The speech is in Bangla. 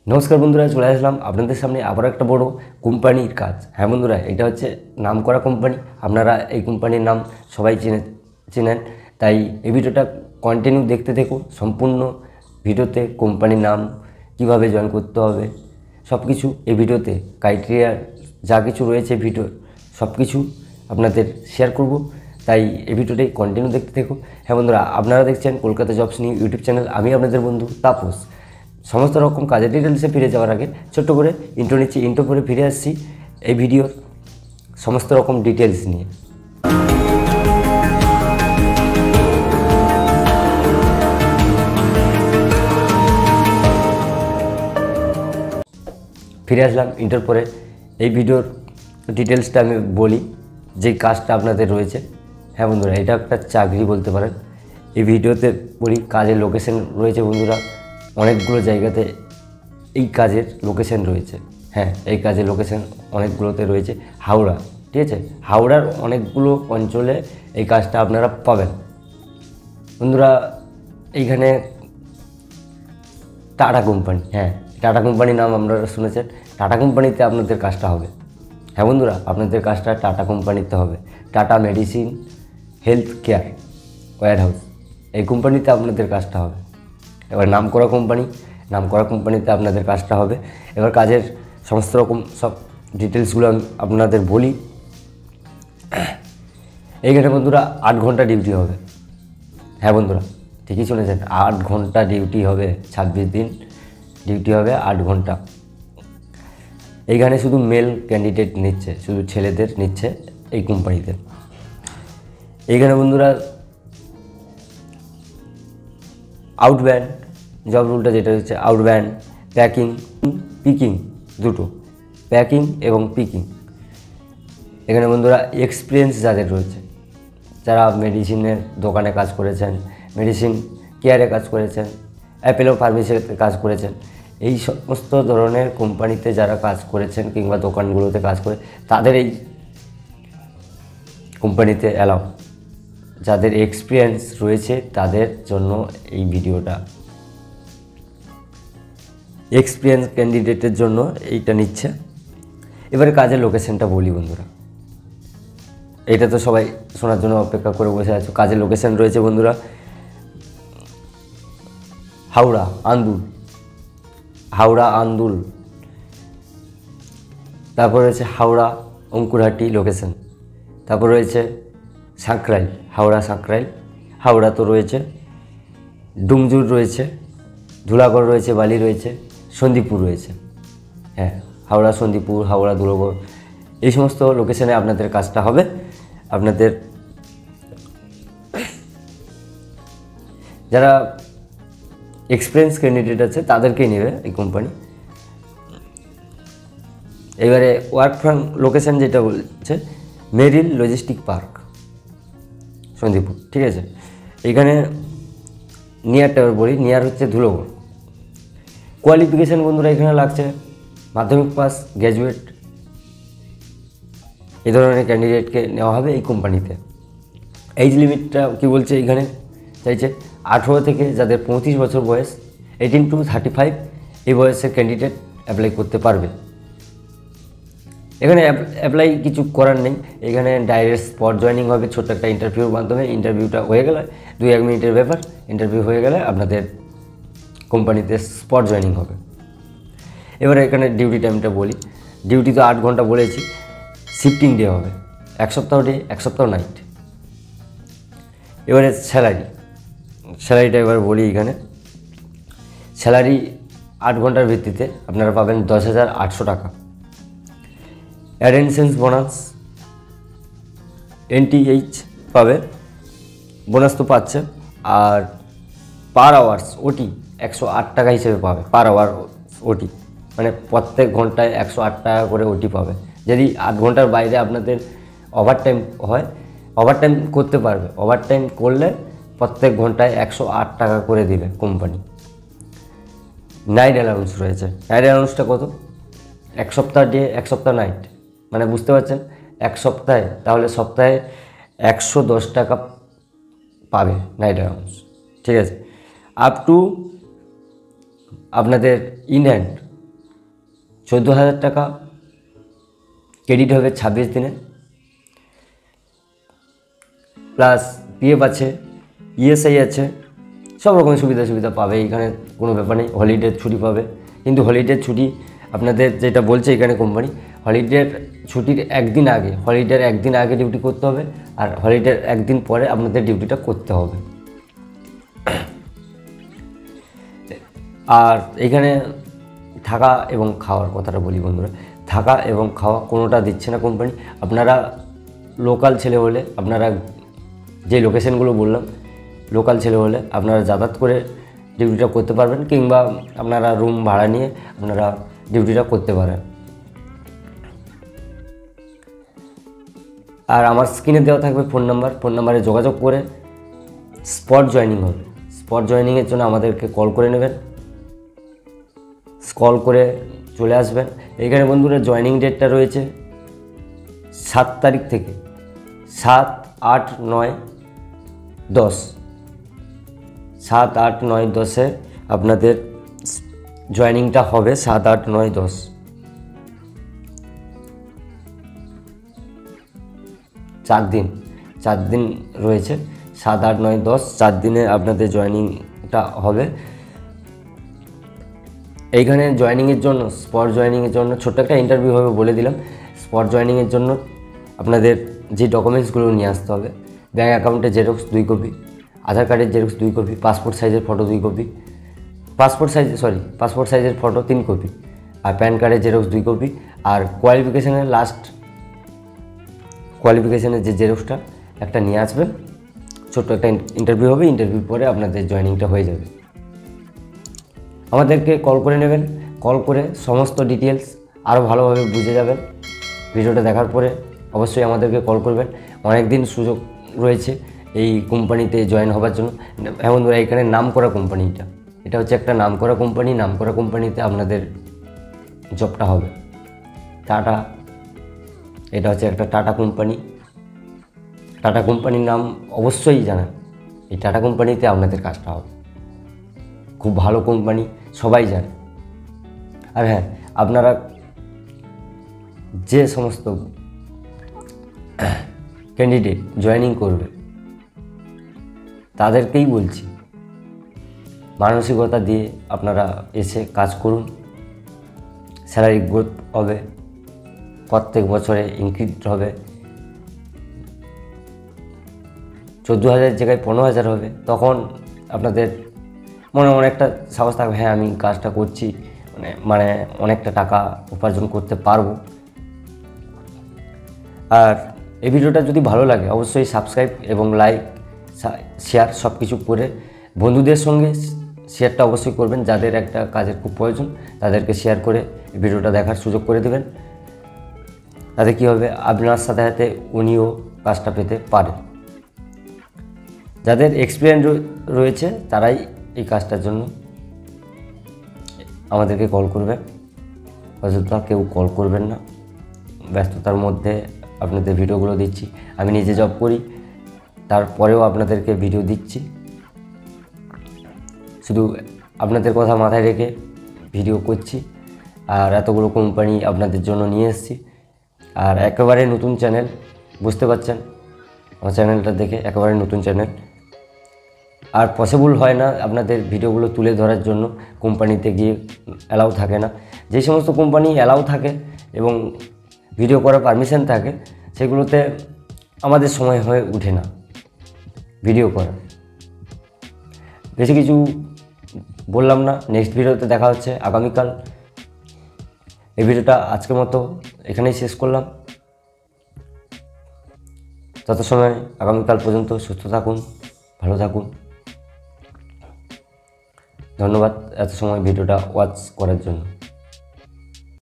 নমস্কার বন্ধুরা, চলে আসলাম আপনাদের সামনে আবার একটা বড় কোম্পানির কাজ। হ্যাঁ বন্ধুরা, এটা হচ্ছে নামকরা কোম্পানি। আপনারা এই কোম্পানির নাম সবাই চেনেন, তাই এই ভিডিওটা কন্টিনিউ দেখতে থাকুন। সম্পূর্ণ ভিডিওতে কোম্পানির নাম, কিভাবে জয়েন করতে হবে, সব কিছু এই ভিডিওতে ক্রাইটেরিয়া যা কিছু রয়েছে ভিডিও সব কিছু আপনাদের শেয়ার করব, তাই এই ভিডিওটাই কন্টিনিউ দেখতে থাকুন। হ্যাঁ বন্ধুরা, আপনারা দেখছেন Kolkata jobs new YouTube channel. আমি আপনাদের বন্ধু তাপস। সমস্ত রকম কাজের ডিটেলসে ফিরে যাওয়ার আগে ছোট্ট করে ইন্ট্রো নিচ্ছি। ইন্ট্রো করে ফিরে আসছি এই ভিডিওর সমস্ত রকম ডিটেলস নিয়ে। ফিরে আসলাম ইন্ট্রোর পরে। এই ভিডিওর ডিটেলসটা আমি বলি, যে কাজটা আপনাদের রয়েছে। হ্যাঁ বন্ধুরা, এটা একটা চাকরি বলতে পারেন। এই ভিডিওতে বলি কাজের লোকেশন রয়েছে বন্ধুরা, অনেকগুলো জায়গাতে এই কাজের লোকেশন রয়েছে। হ্যাঁ, এই কাজের লোকেশন অনেকগুলোতে রয়েছে। হাওড়া, ঠিক আছে, হাওড়ার অনেকগুলো অঞ্চলে এই কাজটা আপনারা পাবেন বন্ধুরা। এইখানে টাটা কোম্পানি, হ্যাঁ টাটা কোম্পানির নাম আপনারা শুনেছেন। টাটা কোম্পানিতে আপনাদের কাজটা হবে। হ্যাঁ বন্ধুরা, আপনাদের কাজটা টাটা কোম্পানিতে হবে। Tata medicine health care warehouse, এই কোম্পানিতে আপনাদের কাজটা হবে। এবার নামকরা কোম্পানিতে আপনাদের কাজটা হবে। এবার কাজের সমস্ত রকম সব ডিটেলসগুলো আমি আপনাদের বলি। এইখানে বন্ধুরা 8 ঘন্টা ডিউটি হবে। হ্যাঁ বন্ধুরা, ঠিকই শুনেছেন, 8 ঘন্টা ডিউটি হবে। 26 দিন ডিউটি হবে, 8 ঘন্টা। এইখানে শুধু মেল ক্যান্ডিডেট নিচ্ছে, শুধু ছেলেদের নিচ্ছে এই কোম্পানিতে। এইখানে বন্ধুরা আউটব্যান্ড জব রুলটা যেটা হচ্ছে আউটব্যান্ড, প্যাকিং, পিকিং, দুটো, প্যাকিং এবং পিকিং। এখানে বন্ধুরা এক্সপিরিয়েন্স যাদের রয়েছে, যারা মেডিসিনের দোকানে কাজ করেছেন, মেডিসিন কেয়ারে কাজ করেছেন, অ্যাপেলো ফার্মেসিতে কাজ করেছেন, এই সমস্ত ধরনের কোম্পানিতে যারা কাজ করেছেন কিংবা দোকানগুলোতে কাজ করে, তাদের এই কোম্পানিতে অ্যালাউ। যাদের এক্সপিরিয়েন্স রয়েছে তাদের জন্য এই ভিডিওটা। এক্সপিরিয়েন্স ক্যান্ডিডেটের জন্য এইটা নিচ্ছে। এবারে কাজের লোকেশনটা বলি বন্ধুরা, এটা তো সবাই শোনার জন্য অপেক্ষা করে বসে আছে। কাজের লোকেশন রয়েছে বন্ধুরা হাওড়া আন্দুল, তারপর রয়েছে হাওড়া অঙ্কুরহাটি লোকেশন, তারপর রয়েছে সাঁকরাইল, হাওড়া সাঁকরাইল, হাওড়া তো রয়েছে, ডুমজুর রয়েছে, ধুলাগড় রয়েছে, বালি রয়েছে, সন্দীপুর রয়েছে। হ্যাঁ, হাওড়া সন্দীপুর, হাওড়া ধুলাগড়, এই সমস্ত লোকেশনে আপনাদের কাজটা হবে। আপনাদের যারা এক্সপিরিয়েন্স ক্যান্ডিডেট আছে তাদেরকেই নেবে এই কোম্পানি। এবারে ওয়ার্ক ফ্রম লোকেশন যেটা বলছে মেরিল লজিস্টিক পার্ক, সন্দীপুর, ঠিক আছে। এখানে নিয়ারটা বলি, নিয়ার হচ্ছে ধুলাগড়। কোয়ালিফিকেশান বন্ধুরা এখানে লাগছে মাধ্যমিক পাস, গ্র্যাজুয়েট, এই ধরনের ক্যান্ডিডেটকে নেওয়া হবে এই কোম্পানিতে। এজ লিমিটটা কী বলছে এখানে চাইছে 18 থেকে যাদের 35 বছর বয়স, 18 to 35, এই বয়সের ক্যান্ডিডেট অ্যাপ্লাই করতে পারবে। এখানে অ্যাপ্লাই কিছু করার নেই, এখানে ডাইরেক্ট স্পট জয়েনিং হবে ছোট্ট একটা ইন্টারভিউর মাধ্যমে। ইন্টারভিউটা হয়ে গেলে 2-1 মিনিটের ব্যাপার, ইন্টারভিউ হয়ে গেলে আপনাদের কোম্পানিতে স্পট জয়েনিং হবে। এবারে এখানে ডিউটি টাইমটা বলি। ডিউটি তো 8 ঘন্টা বলেছি, শিফটিং ডে হবে, 1 সপ্তাহ ডে 1 সপ্তাহ নাইট। এবারে স্যালারিটা এবার বলি। এখানে স্যালারি 8 ঘন্টার ভিত্তিতে আপনারা পাবেন 10,800 টাকা। অ্যাডেন্সেন্স বোনাস NTH পাবে, বোনাস তো পাচ্ছে। আর পার আওয়ার্স ওটি 108 টাকা হিসেবে পাবে, পার আওয়ার ওটি, মানে প্রত্যেক ঘন্টায় 108 টাকা করে ওটি পাবে। যদি 8 ঘন্টার বাইরে আপনাদের ওভারটাইম হয়, ওভারটাইম করতে পারবে। ওভারটাইম করলে প্রত্যেক ঘন্টায় 108 টাকা করে দিবে কোম্পানি। নাইট অ্যালাউন্স রয়েছে। নাইট অ্যালাউন্সটা কত? 1 সপ্তাহ ডে 1 সপ্তাহ নাইট, মানে বুঝতে পারছেন, 1 সপ্তাহে, তাহলে সপ্তাহে 110 টাকা পাবে নাইট অ্যালাউন্স, ঠিক আছে। আপ টু আপনাদের ইন হ্যান্ড 14,000 টাকা ক্রেডিট হবে 26 দিনে, প্লাস পিএফ আছে, ইএসআই আছে, সব রকম সুবিধা পাবে। এখানে কোনো ব্যাপার নেই। হলিডের ছুটি পাবে, কিন্তু হলিডের ছুটি আপনাদের যেটা বলছে এখানে কোম্পানি, হলিডের ছুটির একদিন আগে ডিউটি করতে হবে, আর হলিডের একদিন পরে আপনাদের ডিউটিটা করতে হবে। আর এখানে থাকা এবং খাওয়ার কথাটা বলি বন্ধুরা, থাকা এবং খাওয়া কোনোটা দিচ্ছে না কোম্পানি। আপনারা লোকাল ছেলে হলে, আপনারা যে লোকেশনগুলো বললাম, লোকাল ছেলে হলে আপনারা যাতায়াত করে ডিউটিটা করতে পারবেন, কিংবা আপনারা রুম ভাড়া নিয়ে আপনারা ডিউটিটা করতে পারেন। আর আমার স্ক্রিনে দেওয়া থাকবে ফোন নাম্বারে যোগাযোগ করে স্পট জয়েনিং হবে। স্পট জয়েনিংয়ের জন্য আমাদেরকে কল করে নেবেন, কল করে চলে আসবেন। এখানে বন্ধুরা জয়েনিং ডেটটা রয়েছে 7 তারিখ থেকে 7, 8, 9, 10, 7, 8, 9, 10-এ আপনাদের জয়েনিংটা হবে। 7, 8, 9, 10 4 দিন রয়েছে। 7, 8, 9, 10 4 দিনে আপনাদের জয়েনিংটা হবে। এইখানে জয়েনিংয়ের জন্য, স্পট জয়েনিংয়ের জন্য ছোট্ট একটা ইন্টারভিউ হবে বলে দিলাম। স্পট জয়েনিংয়ের জন্য আপনাদের যে ডকুমেন্টসগুলো নিয়ে আসতে হবে, ব্যাঙ্ক অ্যাকাউন্টের জেরক্স 2 কপি, আধার কার্ডের জেরক্স 2 কপি, পাসপোর্ট সাইজের ফটো 2 কপি, পাসপোর্ট সাইজের ফটো 3 কপি, আর প্যান কার্ডের জেরক্স 2 কপি, আর কোয়ালিফিকেশানের যে জেরক্সটা একটা নিয়ে আসবেন। ছোট্ট একটা ইন্টারভিউ হবে, ইন্টারভিউর পরে আপনাদের জয়েনিংটা হয়ে যাবে। আমাদেরকে কল করে নেবেন, কল করে সমস্ত ডিটেলস আরও ভালোভাবে বুঝে যাবেন। ভিডিওটা দেখার পরে অবশ্যই আমাদেরকে কল করবেন। অনেক দিন সুযোগ রয়েছে এই কোম্পানিতে জয়েন হবার জন্য। এমন ধরে এখানে নামকরা কোম্পানিটা, এটা হচ্ছে একটা নামকরা কোম্পানিতে আপনাদের জবটা হবে। টাটা, এটা হচ্ছে একটা টাটা কোম্পানির নাম অবশ্যই জানেন। এই টাটা কোম্পানিতে আপনাদের কাজটা হবে। খুব ভালো কোম্পানি, সবাই জানে। আর হ্যাঁ, আপনারা যে সমস্ত ক্যান্ডিডেট জয়েনিং করবে তাদেরকেই বলছি, মানসিকতা দিয়ে আপনারা এসে কাজ করুন। স্যালারি গ্রোথ হবে, প্রত্যেক বছরে ইনক্রিজ হবে। 14,000 জায়গায় 15,000 হবে। তখন আপনাদের মনে অনেকটা সাহস থাকবে, হ্যাঁ আমি কাজটা করছি, মানে অনেকটা টাকা উপার্জন করতে পারবো। আর এই ভিডিওটা যদি ভালো লাগে অবশ্যই সাবস্ক্রাইব এবং লাইক, শেয়ার সব কিছু করে বন্ধুদের সঙ্গে শেয়ারটা অবশ্যই করবেন। যাদের একটা কাজের খুব প্রয়োজন তাদেরকে শেয়ার করে ভিডিওটা দেখার সুযোগ করে দেবেন। তাতে কী হবে, আপনার সাথে সাথে উনিও কাজটা পেতে পারে। যাদের এক্সপিরিয়েন্স রয়েছে তারাই এই কাজটার জন্য আমাদেরকে কল করবেন, অযথা কেউ কল করবেন না। ব্যস্ততার মধ্যে আপনাদের ভিডিওগুলো দিচ্ছি, আমি নিজে জব করি, তারপরেও আপনাদেরকে ভিডিও দিচ্ছি। শুধু আপনাদের কথা মাথায় রেখে ভিডিও করছি। আর এতগুলো কোম্পানি আপনাদের জন্য নিয়ে এসেছি। আর একেবারে নতুন চ্যানেল, বুঝতে পারছেন আমার চ্যানেলটা দেখে, একেবারে নতুন চ্যানেল। আর পসিবল হয় না আপনাদের ভিডিওগুলো তুলে ধরার জন্য, কোম্পানিতে গিয়ে অ্যালাউ থাকে না। যে সমস্ত কোম্পানি অ্যালাউ থাকে এবং ভিডিও করার পারমিশন থাকে সেগুলোতে আমাদের সময় হয়ে ওঠে না ভিডিও করা। বেশি কিছু বললাম না, নেক্সট ভিডিওতে দেখা হচ্ছে আগামীকাল। এই ভিডিওটা আজকের মতো এখানেই শেষ করলাম। তত সময় আগামীকাল পর্যন্ত সুস্থ থাকুন, ভালো থাকুন। ধন্যবাদ এত সময় ভিডিওটা ওয়াচ করার জন্য।